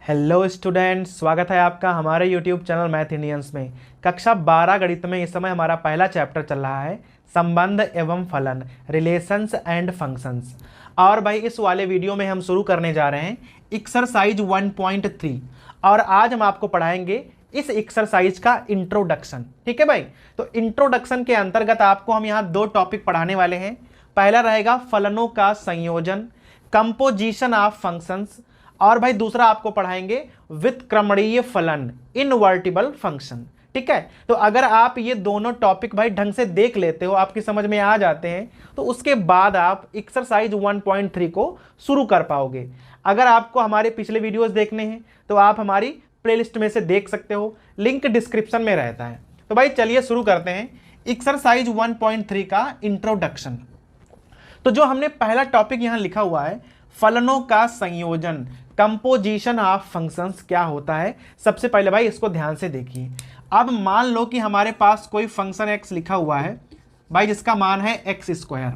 Hello students, स्वागत है आपका हमारे यूट्यूब चैनल मैथ इंडियंस में। कक्षा 12 गणित में इस समय हमारा पहला चैप्टर चल रहा है संबंध एवं फलन, रिलेशंस एंड फंक्शंस। और भाई इस वाले वीडियो में हम शुरू करने जा रहे हैं एक्सरसाइज 1.3 और आज हम आपको पढ़ाएंगे इस एक्सरसाइज का इंट्रोडक्शन। ठीक है भाई, तो इंट्रोडक्शन के अंतर्गत आपको हम यहाँ दो टॉपिक पढ़ाने वाले हैं। पहला रहेगा फलनों का संयोजन, कंपोजिशन ऑफ फंक्शंस, और भाई दूसरा आपको पढ़ाएंगे व्युत्क्रमणीय फलन, इनवर्टिबल फंक्शन। ठीक है, तो अगर आप ये दोनों टॉपिक भाई ढंग से देख लेते हो, आपकी समझ में आ जाते हैं, तो उसके बाद आप एक्सरसाइज 1.3 को शुरू कर पाओगे। अगर आपको हमारे पिछले वीडियोस देखने हैं तो आप हमारी प्लेलिस्ट में से देख सकते हो, लिंक डिस्क्रिप्शन में रहता है। तो भाई चलिए शुरू करते हैं एक्सरसाइज 1.3 का इंट्रोडक्शन। तो जो हमने पहला टॉपिक यहां लिखा हुआ है फलनों का संयोजन, कंपोजिशन ऑफ फंक्शंस, क्या होता है। सबसे पहले भाई इसको ध्यान से देखिए। अब मान लो कि हमारे पास कोई फंक्शन x लिखा हुआ है भाई, जिसका मान है एक्स स्क्वायर।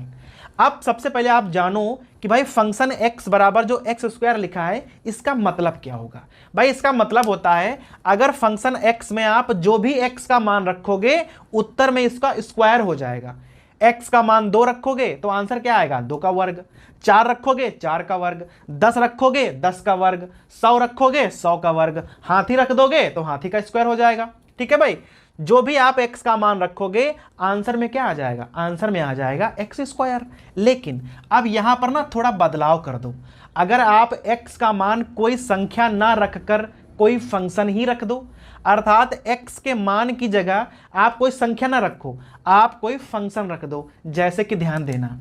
अब सबसे पहले आप जानो कि भाई फंक्शन x बराबर जो एक्स स्क्वायर लिखा है, इसका मतलब क्या होगा। भाई इसका मतलब होता है अगर फंक्शन x में आप जो भी x का मान रखोगे, उत्तर में इसका स्क्वायर हो जाएगा। x का मान 2 रखोगे तो आंसर क्या आएगा, 2 का वर्ग। 4 रखोगे 4 का वर्ग, 10 रखोगे 10 का वर्ग, 100 रखोगे 100 का वर्ग, हाथी रख दोगे तो हाथी का स्क्वायर हो जाएगा। ठीक है भाई, जो भी आप x का मान रखोगे आंसर में क्या आ जाएगा, आंसर में आ जाएगा एक्स स्क्वायर। लेकिन अब यहां पर ना थोड़ा बदलाव कर दो। अगर आप x का मान कोई संख्या ना रखकर कोई फंक्शन ही रख दो, अर्थात x के मान की जगह आप कोई संख्या ना रखो, आप कोई फंक्शन रख दो। जैसे कि ध्यान देना,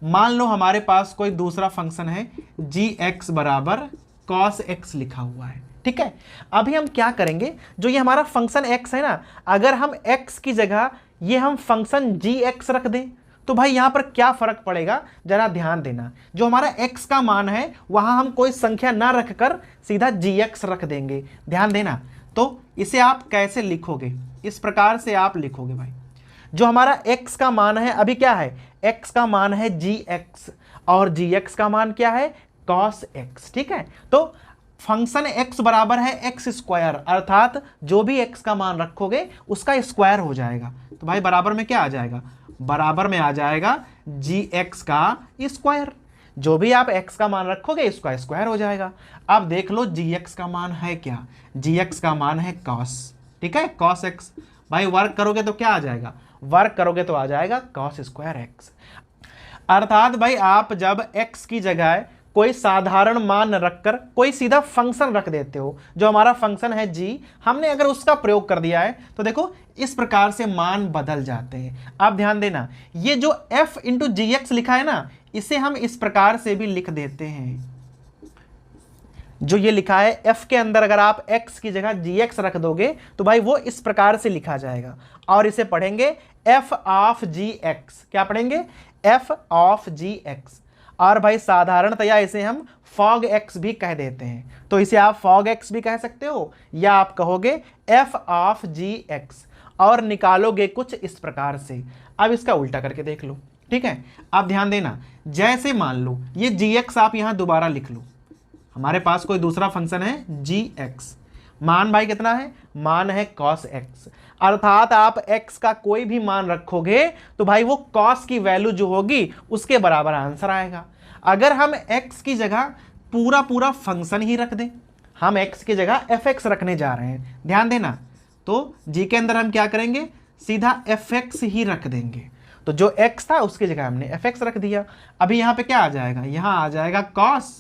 मान लो हमारे पास कोई दूसरा फंक्शन है g(x) बराबर cos x लिखा हुआ है। ठीक है, अभी हम क्या करेंगे, जो ये हमारा फंक्शन x है ना, अगर हम x की जगह ये हम फंक्शन g(x) रख दें तो भाई यहां पर क्या फर्क पड़ेगा, जरा ध्यान देना। जो हमारा x का मान है वहां हम कोई संख्या ना रखकर सीधा g(x) रख देंगे। ध्यान देना। तो इसे आप कैसे लिखोगे, इस प्रकार से आप लिखोगे भाई, जो हमारा x का मान है अभी क्या है, x का मान है g(x) और g(x) का मान क्या है, cos x। ठीक है, तो फंक्शन x बराबर है एक्स स्क्वायर, अर्थात जो भी x का मान रखोगे उसका स्क्वायर हो जाएगा। तो भाई बराबर में क्या आ जाएगा, बराबर में आ जाएगा g(x) का स्क्वायर। जो भी आप x का मान रखोगे इसका स्क्वायर हो जाएगा। अब देख लो g(x) का मान है क्या, g(x) का मान है cos। ठीक है, cos x। भाई वर्क करोगे तो क्या आ जाएगा, वर्क करोगे तो आ जाएगा cos स्क्वायर x। अर्थात भाई आप जब x की जगह कोई साधारण मान रखकर कोई सीधा फंक्शन रख देते हो, जो हमारा फंक्शन है g, हमने अगर उसका प्रयोग कर दिया है तो देखो इस प्रकार से मान बदल जाते हैं। आप ध्यान देना, ये जो f इंटू g(x) लिखा है ना, इसे हम इस प्रकार से भी लिख देते हैं। जो ये लिखा है f के अंदर अगर आप x की जगह g(x) रख दोगे तो भाई वो इस प्रकार से लिखा जाएगा, और इसे पढ़ेंगे f ऑफ g(x). क्या पढ़ेंगे, f ऑफ g(x). और भाई साधारणतया इसे हम fog x भी कह देते हैं, तो इसे आप fog x भी कह सकते हो, या आप कहोगे f ऑफ g(x) और निकालोगे कुछ इस प्रकार से। अब इसका उल्टा करके देख लो। ठीक है, आप ध्यान देना, जैसे मान लो ये g(x) आप यहां दोबारा लिख लो। हमारे पास कोई दूसरा फंक्शन है g(x), मान भाई कितना है, मान है cos x। अर्थात आप x का कोई भी मान रखोगे तो भाई वो cos की वैल्यू जो होगी उसके बराबर आंसर आएगा। अगर हम x की जगह पूरा पूरा फंक्शन ही रख दें, हम x की जगह fx रखने जा रहे हैं, ध्यान देना, तो g के अंदर हम क्या करेंगे, सीधा fx ही रख देंगे। तो जो x था उसकी जगह हमने fx रख दिया। अभी यहाँ पे क्या आ जाएगा, यहाँ आ जाएगा cos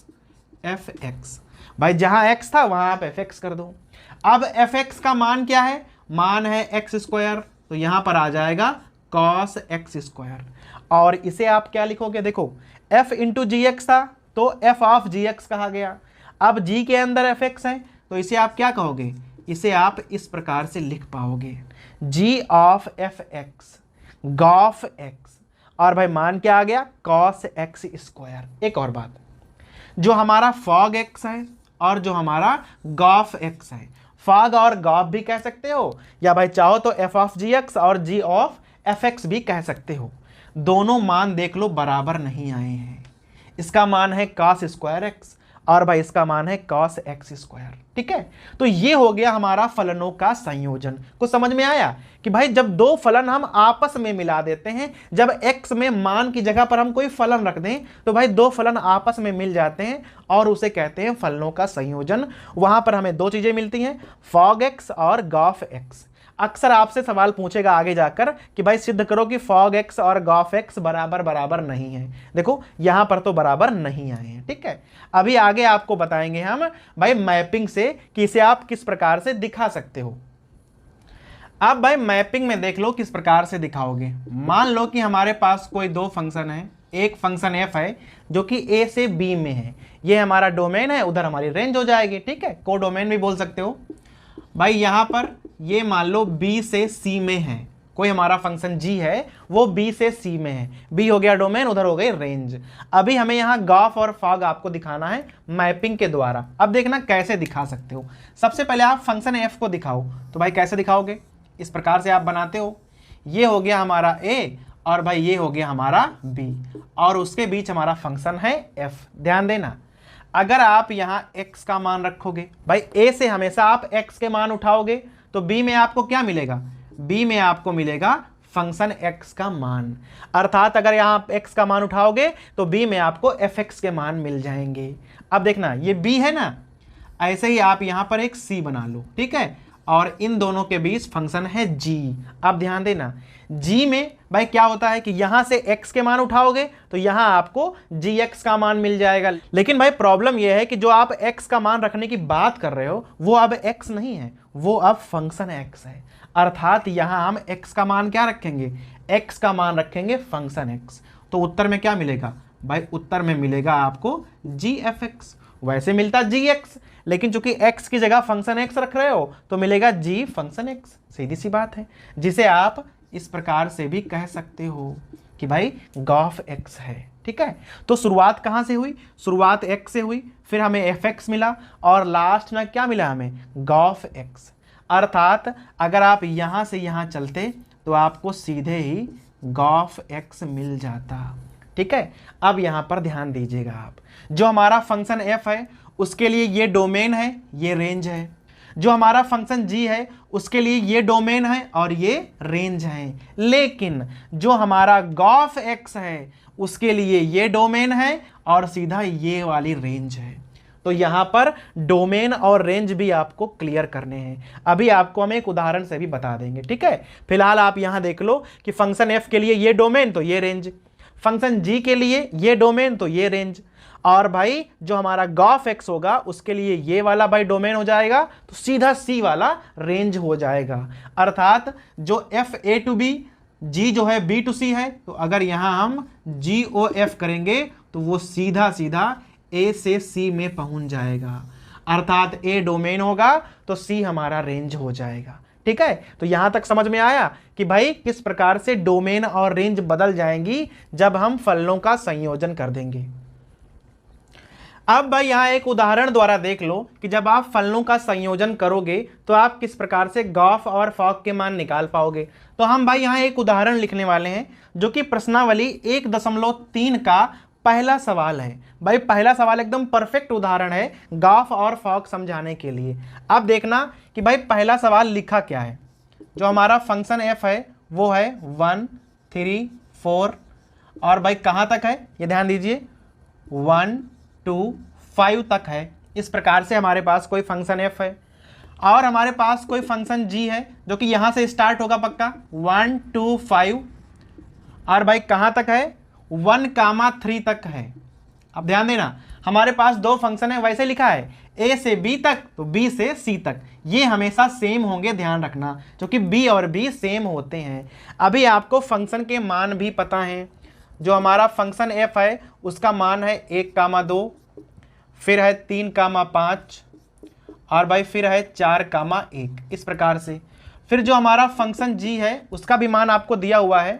fx। भाई जहां x था वहां आप fx कर दो। अब fx का मान क्या है, मान है एक्स स्क्वायर, तो यहां पर आ जाएगा cos x स्क्वायर। और इसे आप क्या लिखोगे, देखो f इंटू जी(x) था तो f ऑफ g(x) कहा गया। अब g के अंदर fx है तो इसे आप क्या कहोगे, इसे आप इस प्रकार से लिख पाओगे g of fx g of x, और भाई मान क्या आ गया, cos x स्क्वायर। एक और बात, जो हमारा fog x है और जो हमारा गॉफ x है, fog और गॉफ भी कह सकते हो, या भाई चाहो तो f ऑफ g(x) और g ऑफ fx भी कह सकते हो। दोनों मान देख लो बराबर नहीं आए हैं। इसका मान है cos स्क्वायर x और भाई इसका मान है cos x स्क्वायर। ठीक है, तो ये हो गया हमारा फलनों का संयोजन। कुछ समझ में आया कि भाई जब दो फलन हम आपस में मिला देते हैं, जब x में मान की जगह पर हम कोई फलन रख दें तो भाई दो फलन आपस में मिल जाते हैं और उसे कहते हैं फलनों का संयोजन। वहां पर हमें दो चीजें मिलती हैं, fog x और gauff x। अक्सर आपसे सवाल पूछेगा आगे जाकर कि भाई सिद्ध करो कि fog x और gauff x बराबर बराबर नहीं है। देखो यहां पर तो बराबर नहीं आए हैं। ठीक है, अभी आगे आपको बताएंगे हम भाई मैपिंग से कि इसे आप किस प्रकार से दिखा सकते हो। अब भाई मैपिंग में देख लो किस प्रकार से दिखाओगे। मान लो कि हमारे पास कोई दो फंक्शन है, एक फंक्शन f है जो कि a से b में है, ये हमारा डोमेन है, उधर हमारी रेंज हो जाएगी। ठीक है, को डोमेन भी बोल सकते हो। भाई यहां पर ये मान लो b से c में है, कोई हमारा फंक्शन g है वो b से c में है, b हो गया डोमेन, उधर हो गई रेंज। अभी हमें यहाँ गॉफ और फॉग आपको दिखाना है मैपिंग के द्वारा। अब देखना कैसे दिखा सकते हो। सबसे पहले आप फंक्शन f को दिखाओ, तो भाई कैसे दिखाओगे, इस प्रकार से आप बनाते हो। ये हो गया हमारा a और भाई ये हो गया हमारा b और उसके बीच हमारा फंक्शन है f। ध्यान देना, अगर आप यहाँ x का मान रखोगे, भाई a से हमेशा आप x के मान उठाओगे तो b में आपको क्या मिलेगा, b में आपको मिलेगा फंक्शन x का मान। अर्थात अगर यहाँ x का मान उठाओगे तो b में आपको fx के मान मिल जाएंगे। अब देखना ये b है ना, ऐसे ही आप यहाँ पर एक c बना लो। ठीक है, और इन दोनों के बीच फंक्शन है g। अब ध्यान देना, g में भाई क्या होता है कि यहां से x के मान उठाओगे तो यहां आपको gx का मान मिल जाएगा। लेकिन भाई प्रॉब्लम यह है कि जो आप x का मान रखने की बात कर रहे हो वो अब x नहीं है, वो अब फंक्शन x है। अर्थात यहां हम x का मान क्या रखेंगे, x का मान रखेंगे फंक्शन x। तो उत्तर में क्या मिलेगा भाई, उत्तर में मिलेगा आपको gfx। वैसे मिलता gx, लेकिन चूंकि x की जगह फंक्शन x रख रहे हो तो मिलेगा g फंक्शन x। सीधी सी बात है, जिसे आप इस प्रकार से भी कह सकते हो कि भाई गॉफ x है। ठीक है, तो शुरुआत कहां से हुई, शुरुआत x से हुई, फिर हमें fx मिला और लास्ट में क्या मिला हमें, गॉफ x। अर्थात अगर आप यहां से यहां चलते तो आपको सीधे ही गॉफ x मिल जाता। ठीक है, अब यहां पर ध्यान दीजिएगा आप, जो हमारा फंक्शन f है उसके लिए ये डोमेन है, ये रेंज है। जो हमारा फंक्शन g है उसके लिए ये डोमेन है और ये रेंज है। लेकिन जो हमारा गॉफ x है उसके लिए ये डोमेन है और सीधा ये वाली रेंज है। तो यहां पर डोमेन और रेंज भी आपको क्लियर करने हैं। अभी आपको हम एक उदाहरण से भी बता देंगे। ठीक है, फिलहाल आप यहां देख लो कि फंक्शन f के लिए ये डोमेन तो ये रेंज, फंक्शन g के लिए ये डोमेन तो ये रेंज, और भाई जो हमारा गॉफ x होगा उसके लिए ये वाला भाई डोमेन हो जाएगा तो सीधा c वाला रेंज हो जाएगा। अर्थात जो f a to b, g जो है b to c है, तो अगर यहां हम g o f करेंगे तो वो सीधा सीधा a से c में पहुंच जाएगा। अर्थात a डोमेन होगा तो c हमारा रेंज हो जाएगा। ठीक है, तो यहां तक समझ में आया कि भाई किस प्रकार से डोमेन और रेंज बदल जाएंगी जब हम फलनों का संयोजन कर देंगे। अब भाई यहां एक उदाहरण द्वारा देख लो कि जब आप फलनों का संयोजन करोगे तो आप किस प्रकार से गॉफ और फॉग के मान निकाल पाओगे। तो हम भाई यहां एक उदाहरण लिखने वाले हैं जो कि प्रश्नावली 1.3 का पहला सवाल है। भाई पहला सवाल एकदम परफेक्ट उदाहरण है गॉफ और फॉग समझाने के लिए। अब देखना कि भाई पहला सवाल लिखा क्या है। जो हमारा फंक्शन f है वो है 1 3 4 और भाई कहां तक है ये ध्यान दीजिए, 1 2 5 तक है। इस प्रकार से हमारे पास कोई फंक्शन f है और हमारे पास कोई फंक्शन g है जो कि यहां से स्टार्ट होगा पक्का 1 2 5 और भाई कहां तक है 1 3 तक है। अब ध्यान देना हमारे पास दो फंक्शन है, वैसे लिखा है a से b तक तो b से c तक, ये हमेशा सेम होंगे, ध्यान रखना, क्योंकि b और b सेम होते हैं। अभी आपको फंक्शन के मान भी पता हैं। जो हमारा फंक्शन f है उसका मान है 1, 2, फिर है 3, 5 और भाई फिर है 4, 1, इस प्रकार से। फिर जो हमारा फंक्शन g है उसका भी मान आपको दिया हुआ है,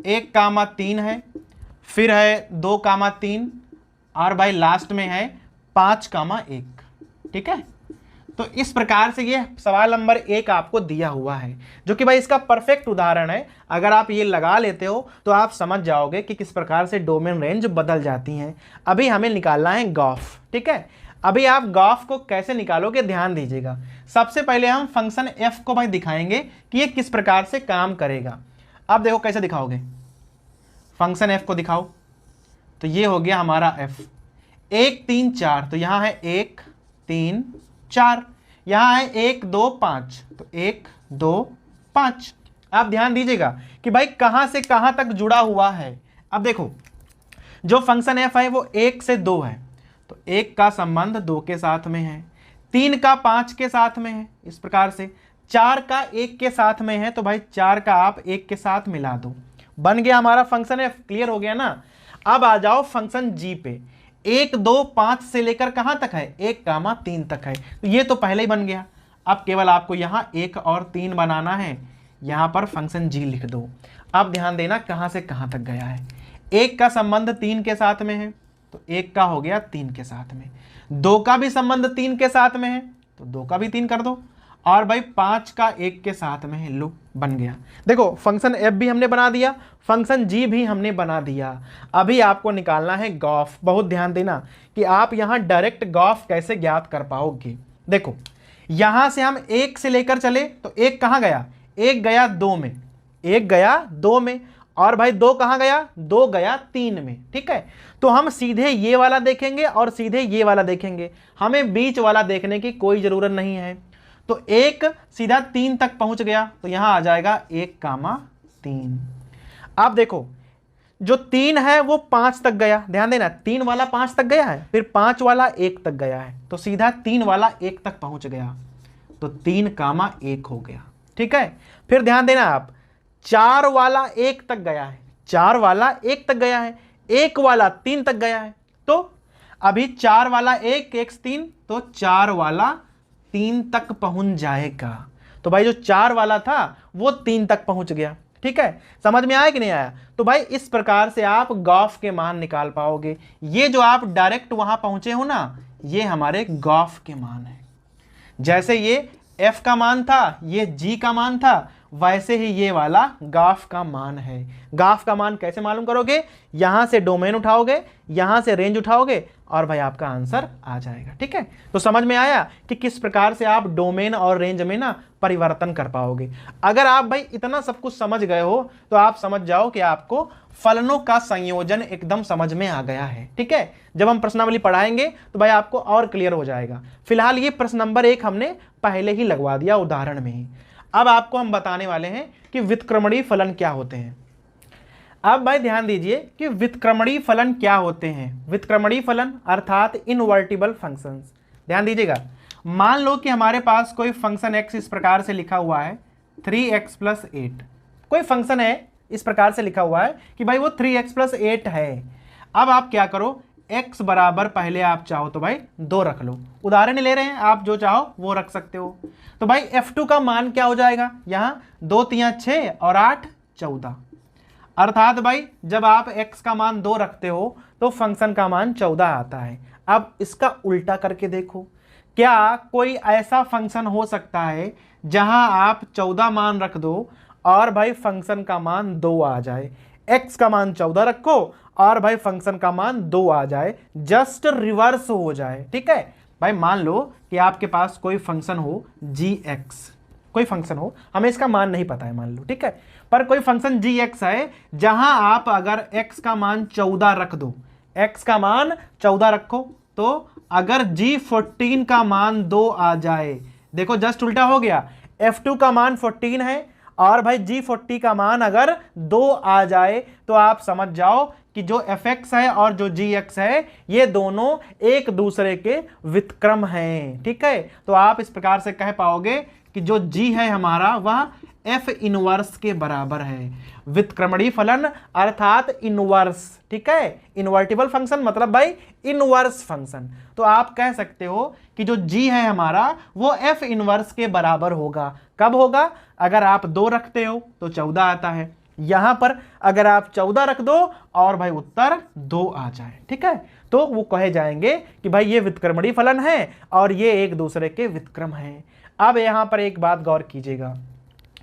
1, 3 है, फिर है 2, 3 और भाई लास्ट में है 5, 1। ठीक है, तो इस प्रकार से ये सवाल नंबर 1 आपको दिया हुआ है, जो कि भाई इसका परफेक्ट उदाहरण है। अगर आप ये लगा लेते हो तो आप समझ जाओगे कि किस प्रकार से डोमेन रेंज बदल जाती हैं। अभी हमें निकालना है गॉफ, ठीक है। अभी आप गॉफ को कैसे निकालोगे ध्यान दीजिएगा। सबसे पहले हम फंक्शन एफ को भाई दिखाएंगे कि ये किस प्रकार से काम करेगा। अब देखो कैसे दिखाओगे, फंक्शन एफ को दिखाओ। तो ये हो गया हमारा एफ, 1 3 4, तो यहां है 1 3 4, यहां है 1 2 5, तो 1 2 5। आप ध्यान दीजिएगा कि भाई कहां से कहां तक जुड़ा हुआ है। अब देखो जो फंक्शन एफ है वो 1 से 2 है, तो 1 का संबंध 2 के साथ में है, 3 का 5 के साथ में है, इस प्रकार से 4 का 1 के साथ में है, तो भाई 4 का आप 1 के साथ मिला दो, बन गया हमारा फंक्शन एफ। क्लियर हो गया ना। अब आ जाओ फंक्शन जी पे, 1 2 5 से लेकर कहां तक है, 1 3 तक है, तो ये तो पहले ही बन गया। अब केवल आपको यहां 1 और 3 बनाना है, यहां पर फंक्शन जी लिख दो। अब ध्यान देना कहां से कहां तक गया है, 1 का संबंध 3 के साथ में है, तो 1 का हो गया 3 के साथ में, 2 का भी संबंध 3 के साथ में है, तो 2 का भी 3 कर दो, और भाई 5 का 1 के साथ में है, लो बन गया। देखो फंक्शन एफ भी हमने बना दिया, फंक्शन जी भी हमने बना दिया। अभी आपको निकालना है गॉफ। बहुत ध्यान देना कि आप यहां डायरेक्ट गॉफ कैसे ज्ञात कर पाओगे। देखो यहां से हम 1 से लेकर चले तो 1 कहां गया, 1 गया 2 में, 1 गया 2 में, और भाई 2 कहां गया, 2 गया 3 में, ठीक है। तो हम सीधे ये वाला देखेंगे और सीधे ये वाला देखेंगे, हमें बीच वाला देखने की कोई जरूरत नहीं है। तो 1 सीधा 3 तक पहुंच गया, तो यहां आ जाएगा 1 3। अब देखो जो 3 है वो 5 तक गया, ध्यान देना 3 वाला 5 तक गया है, फिर 5 वाला 1 तक गया है, तो सीधा 3 वाला 1 तक पहुंच गया, तो 3 1 हो गया, ठीक है। फिर ध्यान देना आप 4 वाला 1 तक गया है, 4 वाला 1 तक गया है, 1 वाला 3 तक गया है, तो अभी 4 वाला 1 1 3, तो 4 वाला 3 तक पहुंच जाएगा। तो भाई जो 4 वाला था वो 3 तक पहुंच गया, ठीक है। समझ में आया कि नहीं आया। तो भाई इस प्रकार से आप गॉफ के मान निकाल पाओगे। ये जो आप डायरेक्ट वहां पहुंचे हो ना, ये हमारे गॉफ के मान है। जैसे ये एफ का मान था, ये जी का मान था, वैसे ही ये वाला गॉफ का मान है। गॉफ का मान कैसे मालूम करोगे, यहां से डोमेन उठाओगे, यहां से रेंज उठाओगे, और भाई आपका आंसर आ जाएगा, ठीक है। तो समझ में आया कि किस प्रकार से आप डोमेन और रेंज में ना परिवर्तन कर पाओगे। अगर आप भाई इतना सब कुछ समझ गए हो तो आप समझ जाओ कि आपको फलनों का संयोजन एकदम समझ में आ गया है, ठीक है। जब हम प्रश्नावली पढ़ाएंगे तो भाई आपको और क्लियर हो जाएगा। फिलहाल ये प्रश्न नंबर 1 हमने पहले ही लगवा दिया उदाहरण में ही। अब आपको हम बताने वाले हैं कि व्युत्क्रमणीय फलन क्या होते हैं। अब भाई ध्यान दीजिए कि व्युत्क्रमणीय फलन क्या होते हैं। व्युत्क्रमणीय फलन अर्थात इनवर्टिबल फंक्शंस। ध्यान दीजिएगा, मान लो कि हमारे पास कोई फंक्शन x इस प्रकार से लिखा हुआ है 3x + 8। कोई फंक्शन है इस प्रकार से लिखा हुआ है कि भाई वो 3x + 8 है। अब आप क्या करो, x बराबर पहले आप चाहो तो भाई 2 रख लो, उदाहरण ले रहे हैं, आप जो चाहो वो रख सकते हो। तो भाई f2 का मान क्या हो जाएगा, यहाँ 2 3 6 और 8 14। अर्थात भाई जब आप x का मान 2 रखते हो तो फंक्शन का मान 14 आता है। अब इसका उल्टा करके देखो, क्या कोई ऐसा फंक्शन हो सकता है जहां आप 14 मान रख दो और भाई फंक्शन का मान 2 आ जाए। x का मान 14 रखो और भाई फंक्शन का मान 2 आ जाए, जस्ट रिवर्स हो जाए, ठीक है। भाई मान लो कि आपके पास कोई फंक्शन हो gx, कोई फंक्शन हो, हमें इसका मान नहीं पता है मान लो, ठीक है, पर कोई फंक्शन gx है जहां आप अगर x का मान 14 रख दो, x का मान 14 रखो, तो अगर g14 का मान 2 आ जाए, देखो जस्ट उल्टा हो गया, f2 का मान 14 है और भाई g40 का मान अगर 2 आ जाए तो आप समझ जाओ कि जो fx है और जो gx है ये दोनों एक दूसरे के व्युत्क्रम हैं, ठीक है। तो आप इस प्रकार से कह पाओगे कि जो g है हमारा वह f इनवर्स के बराबर है। व्युत्क्रमणीय फलन अर्थात इनवर्स, ठीक है। इनवर्टिबल फंक्शन मतलब भाई इनवर्स फंक्शन। तो आप कह सकते हो कि जो g है हमारा वो f इनवर्स के बराबर होगा। कब होगा, अगर आप 2 रखते हो तो 14 आता है, यहां पर अगर आप 14 रख दो और भाई उत्तर 2 आ जाए, ठीक है। तो वो कहे जाएंगे कि भाई ये व्युत्क्रमणीय फलन है और ये एक दूसरे के व्युत्क्रम हैं। अब यहां पर एक बात गौर कीजिएगा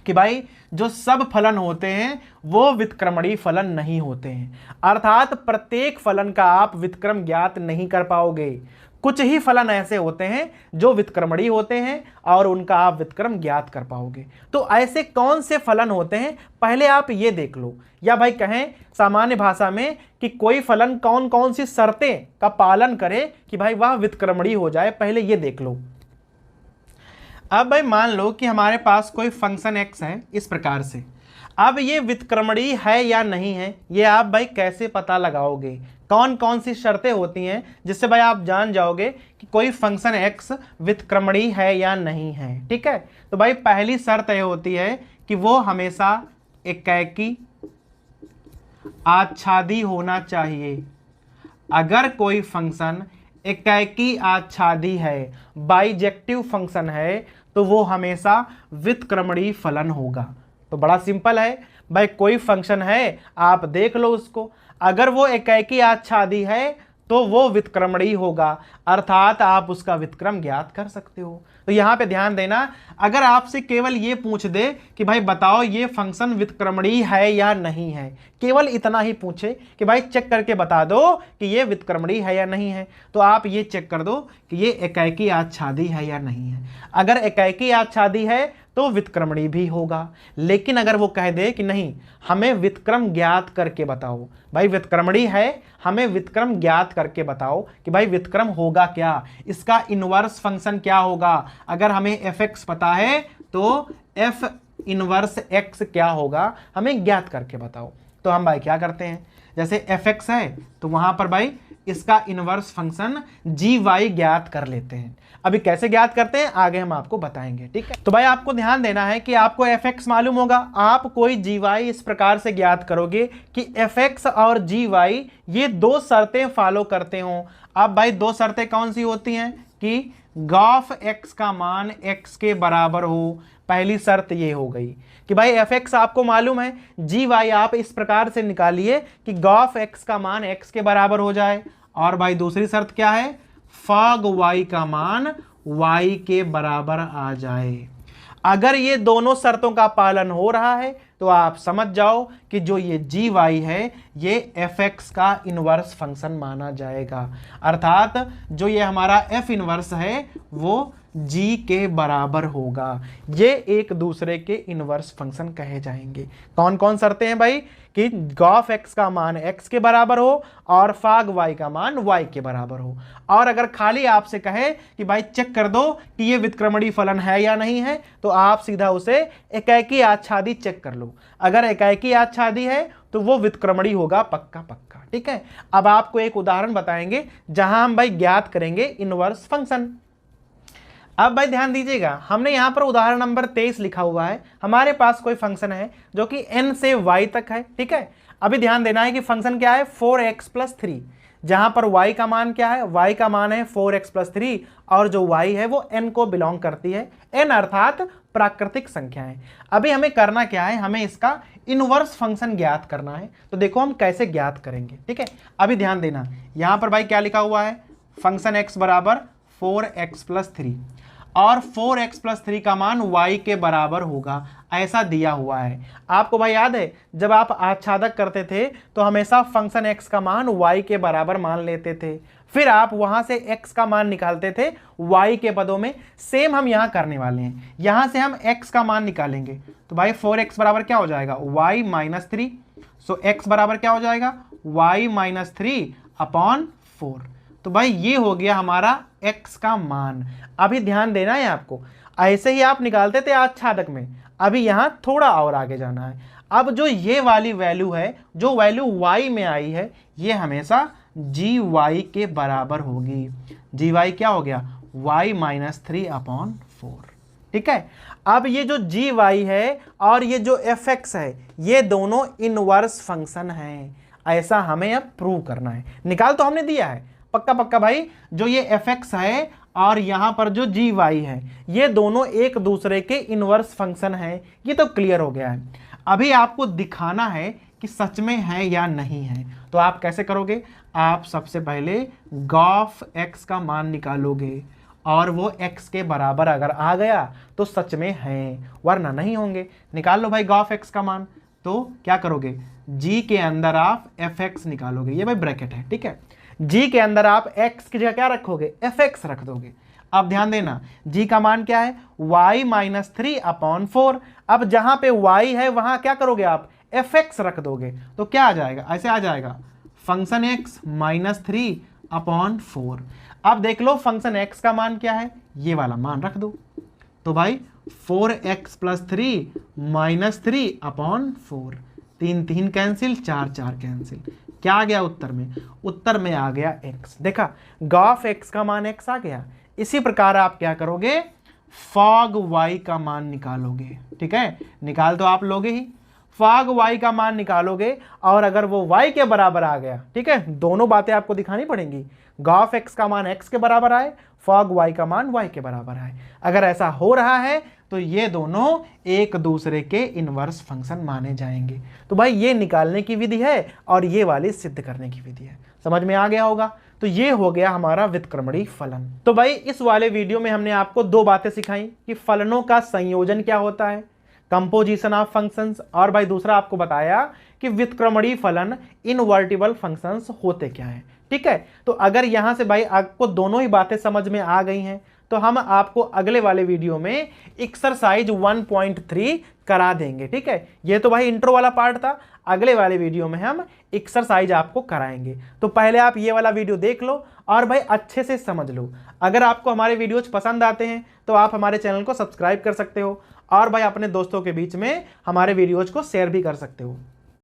कि भाई जो सब फलन होते हैं वो व्युत्क्रमणीय फलन नहीं होते हैं, अर्थात प्रत्येक फलन का आप व्युत्क्रम ज्ञात नहीं कर पाओगे। कुछ ही फलन ऐसे होते हैं जो व्युत्क्रमणीय होते हैं और उनका आप व्युत्क्रम ज्ञात कर पाओगे। तो ऐसे कौन से फलन होते हैं पहले आप ये देख लो, या भाई कहें सामान्य भाषा में कि कोई फलन कौन कौन सी शर्तें का पालन करे कि भाई वह व्युत्क्रमणीय हो जाए, पहले ये देख लो। अब भाई मान लो कि हमारे पास कोई फंक्शन x है इस प्रकार से। अब ये व्युत्क्रमणीय है या नहीं है ये आप भाई कैसे पता लगाओगे, कौन कौन सी शर्तें होती हैं जिससे भाई आप जान जाओगे कि कोई फंक्शन x व्युत्क्रमणीय है या नहीं है। ठीक है, तो भाई पहली शर्त यह होती है कि वो हमेशा एकाकी आच्छादी होना चाहिए। अगर कोई फंक्शन एकाकी आच्छादी है, बाइजेक्टिव फंक्शन है, तो वो हमेशा व्युत्क्रमणीय फलन होगा। तो बड़ा सिंपल है भाई, कोई फंक्शन है आप देख लो उसको, अगर वो एकाकी आच्छादी है तो वो व्युत्क्रमणीय होगा, अर्थात आप उसका व्युत्क्रम ज्ञात कर सकते हो। तो यहां पे ध्यान देना, अगर आपसे केवल ये पूछ दे कि भाई बताओ ये फंक्शन व्युत्क्रमणीय है या नहीं है, केवल इतना ही पूछे कि भाई चेक करके बता दो कि ये व्युत्क्रमणीय है या नहीं है, तो आप ये चेक कर दो कि ये एकाकी आच्छादी है या नहीं है। अगर एकाकी आच्छादी है तो व्युत्क्रमणीय भी होगा। लेकिन अगर वो कह दे कि नहीं हमें व्युत्क्रम ज्ञात करके बताओ, भाई व्युत्क्रमणीय है हमें व्युत्क्रम ज्ञात करके बताओ कि भाई व्युत्क्रम होगा क्या, इसका इनवर्स फंक्शन क्या होगा। अगर हमें fx पता है तो f इनवर्स x क्या होगा हमें ज्ञात करके बताओ। तो हम भाई क्या करते हैं, जैसे fx है तो वहां पर भाई इसका इनवर्स फंक्शन gy ज्ञात कर लेते हैं। अभी कैसे ज्ञात करते हैं आगे हम आपको बताएंगे। ठीक है, तो भाई आपको ध्यान देना है कि आपको fx मालूम होगा, आप कोई gy इस प्रकार से ज्ञात करोगे कि fx और gy ये दो शर्तें फॉलो करते हो। अब भाई दो शर्तें कौन सी होती हैं कि गॉफ x का मान x के बराबर हो। पहली शर्त ये हो गई कि भाई fx आपको मालूम है, gy आप इस प्रकार से निकालिए कि गॉफ x का मान x के बराबर हो जाए। और भाई दूसरी शर्त क्या है, फॉग y का मान y के बराबर आ जाए। अगर ये दोनों शर्तों का पालन हो रहा है तो आप समझ जाओ कि जो ये gy है ये fx का इनवर्स फंक्शन माना जाएगा, अर्थात जो ये हमारा f इनवर्स है वो g के बराबर होगा। ये एक दूसरे के इनवर्स फंक्शन कहे जाएंगे। कौन कौन शर्तें हैं भाई कि गॉफ x का मान x के बराबर हो और फाग y का मान y के बराबर हो। और अगर खाली आपसे कहे कि भाई चेक कर दो कि ये व्युत्क्रमणीय फलन है या नहीं है, तो आप सीधा उसे एकाकी आच्छादी चेक कर लो। अगर एकाकी आच्छादी है तो वो व्युत्क्रमणीय होगा पक्का पक्का। ठीक है, अब आपको एक उदाहरण बताएंगे जहां हम भाई ज्ञात करेंगे इनवर्स फंक्शन। अब भाई ध्यान दीजिएगा, हमने यहां पर उदाहरण नंबर 23 लिखा हुआ है। हमारे पास कोई फंक्शन है जो कि n से y तक है। ठीक है, अभी ध्यान देना है कि फंक्शन क्या है 4x + 3, जहां पर y का मान क्या है, y का मान है 4x + 3 और जो y है वो n को बिलोंग करती है, n अर्थात प्राकृतिक संख्या है। अभी हमें करना क्या है, हमें इसका इनवर्स फंक्शन ज्ञात करना है। तो देखो हम कैसे ज्ञात करेंगे। ठीक है, अभी ध्यान देना, यहां पर भाई क्या लिखा हुआ है, फंक्शन x बराबर 4x + 3 और 4x + 3 का मान y के बराबर होगा, ऐसा दिया हुआ है। आपको भाई याद है जब आप आच्छादक करते थे तो हमेशा फंक्शन x का मान y के बराबर मान लेते थे, फिर आप वहां से x का मान निकालते थे y के पदों में। सेम हम यहां करने वाले हैं, यहां से हम x का मान निकालेंगे। तो भाई 4x बराबर क्या हो जाएगा, y - 3। सो x बराबर क्या हो जाएगा, y - 3/4। तो भाई ये हो गया हमारा x का मान। अभी ध्यान देना है आपको, ऐसे ही आप निकालते थे आच्छादक में, अभी यहां थोड़ा और आगे जाना है। अब जो ये वाली वैल्यू है, जो वैल्यू y में आई है, ये हमेशा gy के बराबर होगी। gy क्या हो गया, y - 3/4। ठीक है, अब ये जो gy है और ये जो fx है ये दोनों इनवर्स फंक्शन हैं, ऐसा हमें अब प्रूव करना है। निकाल तो हमने दिया है पक्का पक्का भाई, जो ये fx है और यहां पर जो gy है ये दोनों एक दूसरे के इनवर्स फंक्शन हैं, ये तो क्लियर हो गया है। अभी आपको दिखाना है कि सच में है या नहीं है। तो आप कैसे करोगे, आप सबसे पहले गॉफ x का मान निकालोगे और वो x के बराबर अगर आ गया तो सच में है, वरना नहीं होंगे। निकाल लो भाई गॉफ x का मान। तो क्या करोगे, g के अंदर आप fx निकालोगे, ये भाई ब्रैकेट है, ठीक है। g के अंदर आप x की जगह क्या रखोगे, fx रख दोगे। अब ध्यान देना, g का मान क्या है, y माइनस 3/4। अब जहां पे y है वहां क्या करोगे आप, fx रख दोगे। तो क्या आ जाएगा, ऐसे आ जाएगा फंक्शन x माइनस 3/4। अब देख लो फंक्शन x का मान क्या है, ये वाला मान रख दो। तो भाई 4x + 3 माइनस 3/4, 3 3 कैंसिल, 4 4 कैंसिल। क्या आ गया उत्तर में, उत्तर में आ गया x। देखा, गॉफ x का मान x आ गया। इसी प्रकार आप क्या करोगे, फॉग y का मान निकालोगे, ठीक है। निकाल तो आप लोगे ही, फॉग y का मान निकालोगे और अगर वो y के बराबर आ गया, ठीक है, दोनों बातें आपको दिखानी पड़ेंगी। गॉफ x का मान x के बराबर आए, फॉग y का मान y के बराबर आए। अगर ऐसा हो रहा है तो ये दोनों एक दूसरे के इनवर्स फंक्शन माने जाएंगे। तो भाई ये निकालने की विधि है और ये वाली सिद्ध करने की विधि है। समझ में आ गया होगा। तो ये हो गया हमारा व्युत्क्रमणीय फलन। तो भाई इस वाले वीडियो में हमने आपको दो बातें सिखाई कि फलनों का संयोजन क्या होता है, कंपोजिशन ऑफ फंक्शंस, और भाई दूसरा आपको बताया कि व्युत्क्रमणीय फलन इनवर्टिबल फंक्शंस होते क्या हैं, ठीक है। तो अगर यहां से भाई आपको दोनों ही बातें समझ में आ गई हैं तो हम आपको अगले वाले वीडियो में एक्सरसाइज 1.3 करा देंगे, ठीक है। ये तो भाई इंट्रो वाला पार्ट था, अगले वाले वीडियो में हम एक्सरसाइज आपको कराएंगे। तो पहले आप ये वाला वीडियो देख लो और भाई अच्छे से समझ लो। अगर आपको हमारे वीडियोज पसंद आते हैं तो आप हमारे चैनल को सब्सक्राइब कर सकते हो और भाई अपने दोस्तों के बीच में हमारे वीडियोज को शेयर भी कर सकते हो।